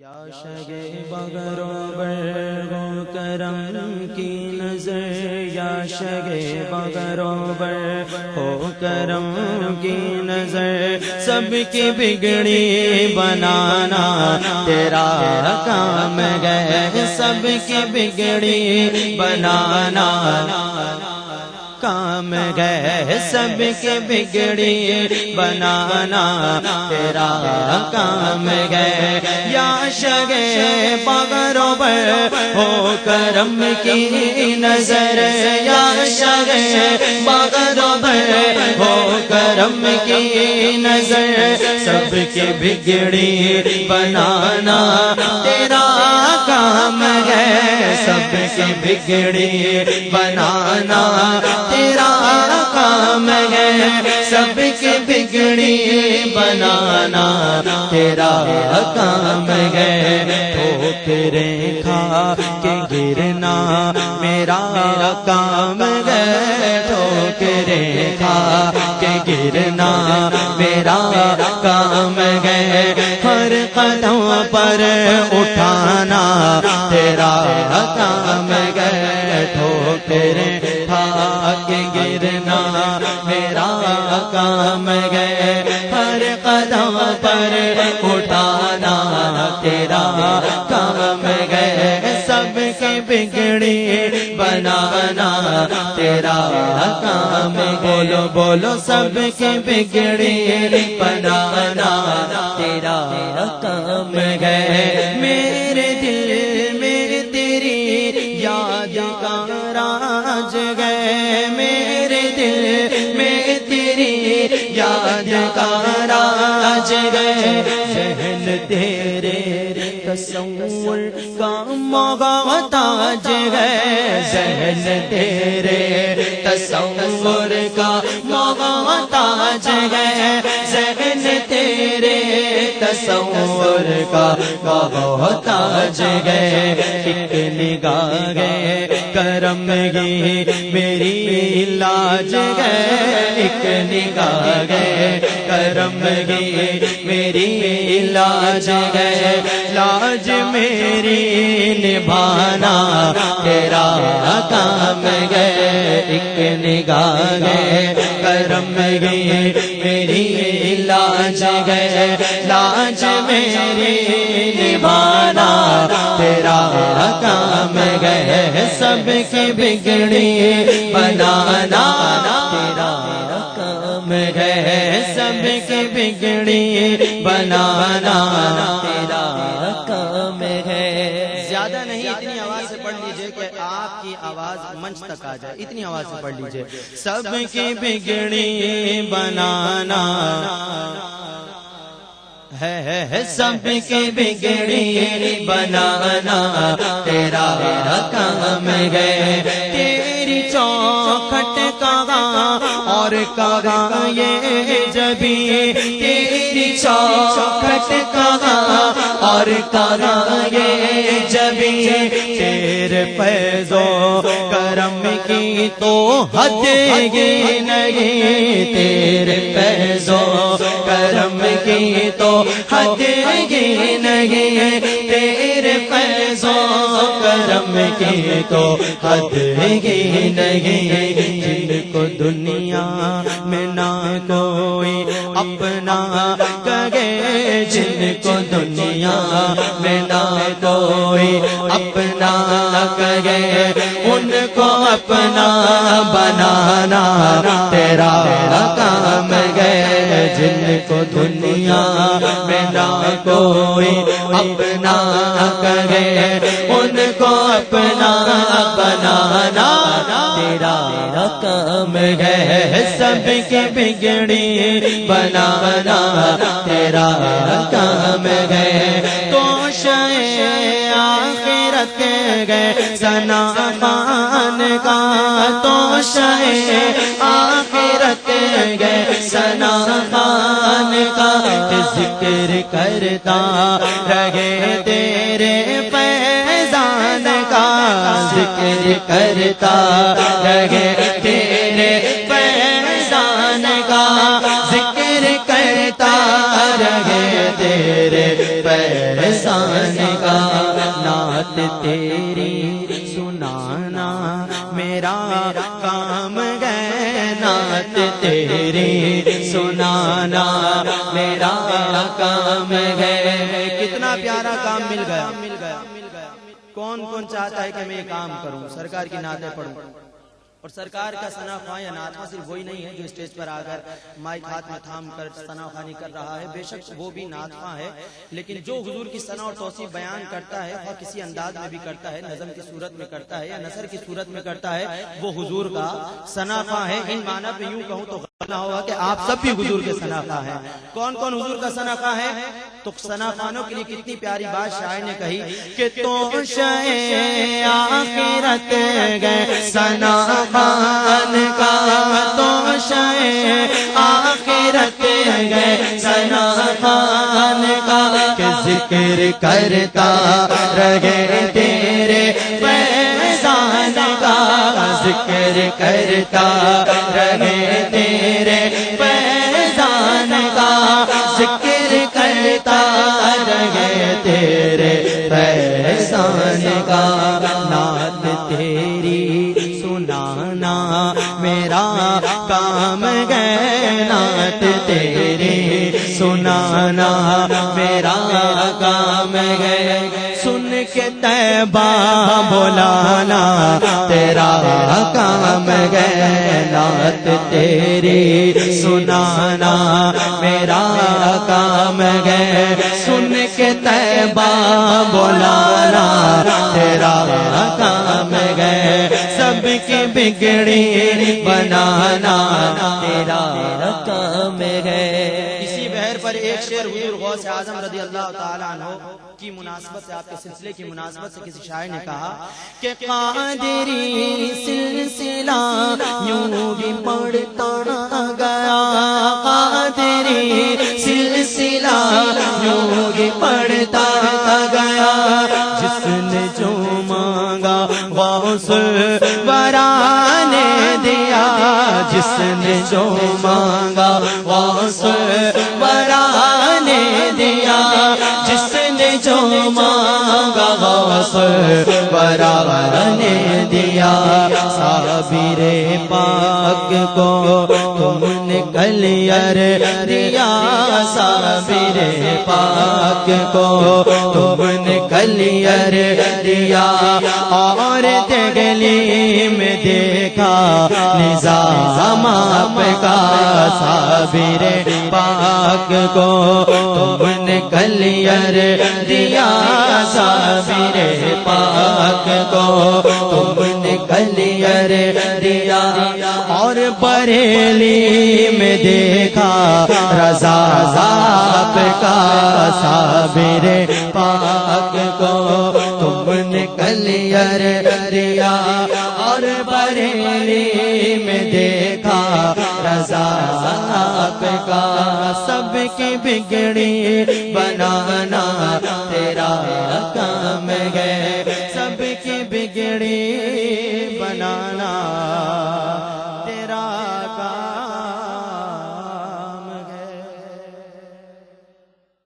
یا شگ بغرو برگو کرم کی نظر، یا شگ بغرو برگو کرم کی نظر، سب کی بگڑی بنانا تیرا کام ہے، سب کی بگڑی بنانا کام ہے، سب کے بگڑی بنانا تیرا کام ہے۔ یا شگ بغرو بر ہو کرم کی نظر، یا شگ بغرو بر ہو کرم کی نظر، سب کے بگڑی بنانا تیرا کام ہے، سب کے بگڑی بنانا تیرا کام ہے، سب کی بگڑی بنانا تیرا کام ہے۔ ٹھوکریں کھا کے گرنا میرا کام ہے، ٹھوکریں کھا کے گرنا میرا کام ہے، ہر قدم پر اٹھانا تیرا کام ہے، ٹھوکریں کھا کے گرنا میرا کام ہے، ہر قدم پر اٹھانا تیرا کام ہے، سب کی بگڑی بنانا تیرا کام ہے۔ بولو بولو سب کی بگڑی بنانا تیرا کام ہے۔ میرے دل میں تیری یاد کا راج ہے، میرے دل میں تیری یاد کا راج ہے، ذہن تیرے تصور کا محتاج ہے، ذہن تیرے تصور کا محتاج ہے، ذہن تیرے تصور کا محتاج ہے۔ ایک نگاہ کرم گی میری لاج ہے، ایک نگاہ کرم گی میری لاج ہے، لاج میری نبھانا تیرا کام ہے، ایک نگاہ کرم گی میری لاج ہے، لاج میری نبھانا تیرا کام ہے، سب کی بگڑی بنانا تیرا کام ہے، سب کی بگڑی بنانا تیرا کام ہے۔ زیادہ نہیں، اتنی آواز سے پڑھ لیجئے کہ آپ کی آواز منچ تک آ جائے، اتنی آواز سے پڑھ لیجئے۔ سب کی بگڑی بنانا ہے، سب کی بگڑی بنانا تیرا کام ہے، تیری چوکھٹ کہاں اور کہاں یہ جبیں، تیری چوکھٹ کہاں اور کہاں یہ جبیں، تیرے فیض و کرم کی تو حد ہی نہیں، تیرے فیض و کرم کی تو حد ہی نہیں، تیرے فیض و کرم کی تو حد ہی نہیں، جن کو دنیا میں نہ کوئی اپنا کہے، جن کو دنیا میں نہ کوئی اپنا کہے، ان کو اپنا بنانا تیرا کام ہے، جن کو دنیا میں نہ کوئی اپنا کہے، ان کو اپنا بنانا تیرا کام ہے، سب کی بگڑی بنانا تیرا کام ہے۔ تو شے آخرت گئے ثنا خان کا، تو شے آخرت گئے ثنا خان کا، ذکر کرتا رہے تیرے فیضان کا، ذکر کرتا رہے تیرے فیضان کا، ذکر کرتا رہے تیرے فیضان احسان کا، نعت تیری سنانا میرا کام ہے، نعت تیری سنانا میرا کام ہے۔ کتنا پیارا کام مل گیا۔ کون کون چاہتا ہے کہ میں یہ کام کروں، سرکار کی نعتیں پڑھوں؟ اور سرکار کا ثنا خواہ یا نعت خواہ صرف وہی نہیں ہے جو اسٹیج پر آ کر مائک ہاتھ میں تھام کر ثنا خوانی کر رہا ہے، بے شک وہ بھی نعت خواہ ہے، لیکن جو حضور کی ثنا اور توصیف بیان کرتا ہے، خواہ کسی انداز میں بھی کرتا ہے، نظم کی صورت میں کرتا ہے یا نثر کی صورت میں کرتا ہے، وہ حضور کا ثنا خواہ ہے۔ ان معنی پہ یوں کہوں تو غلط نہ ہوگا کہ آپ سب بھی حضور کے ثنا خواہ ہیں۔ کون کون حضور کا ثنا خواہ ہے؟ تو ثنا خوانوں کے لیے کتنی پیاری بات شاعر نے کہی کہ تو شے آخرت گئے ثنا خوان کا، تو شے آخرت گئے ثنا خوان کا، کہ ذکر کرتا رہے تیرے فیضان کا، ذکر کرتا رہے تیرے فیضان کا، ذکر کرتا رہے تیرے فیضان کا، نعت تیری سنانا میرا کام ہے، نعت تیری سنانا میرا کام ہے، سن کے طیبہ بلانا تیرا کام ہے، نعت تیری سنانا میرا کام ہے، سن کے طیبہ بلانا تیرا کام ہے، سب کی بگڑی بنانا تیرا کام ہے۔ اسی بہر پر ایک شعر حضور غوث اعظم رضی اللہ تعالیٰ عنہ کی مناسبت سے، آپ کے سلسلے کی مناسبت سے کسی شاعر نے کہا کہ قادری سلسلہ یوں بھی بڑھتا گیا، قادری سلسلہ یوں بھی بڑھتا گیا، جس نے جو مانگا غوث الورا نے دیا، جس نے جو مانگا غوث الورا نے دیا، جس نے جو مانگا غوث الورا نے دیا، صابر پاک کو تم نے کلیئر دیا، صابر پاک کو تم نے کلیئر دیا، اور دگلی میں دیکھا نظام آپ کا، صابر پاک کو تم نے کلیئر دیا، صابر پاک کو تم نے کلیئر دیا، اور بریلی میں دیکھا رضا آپ کا، صابر پاک کو تم نے کلیئر دیا، اور بریلی میں دیکھا رضا آپ کا، سب کی بگڑی بنانا تیرا کام ہے، سب کی بگڑی بنانا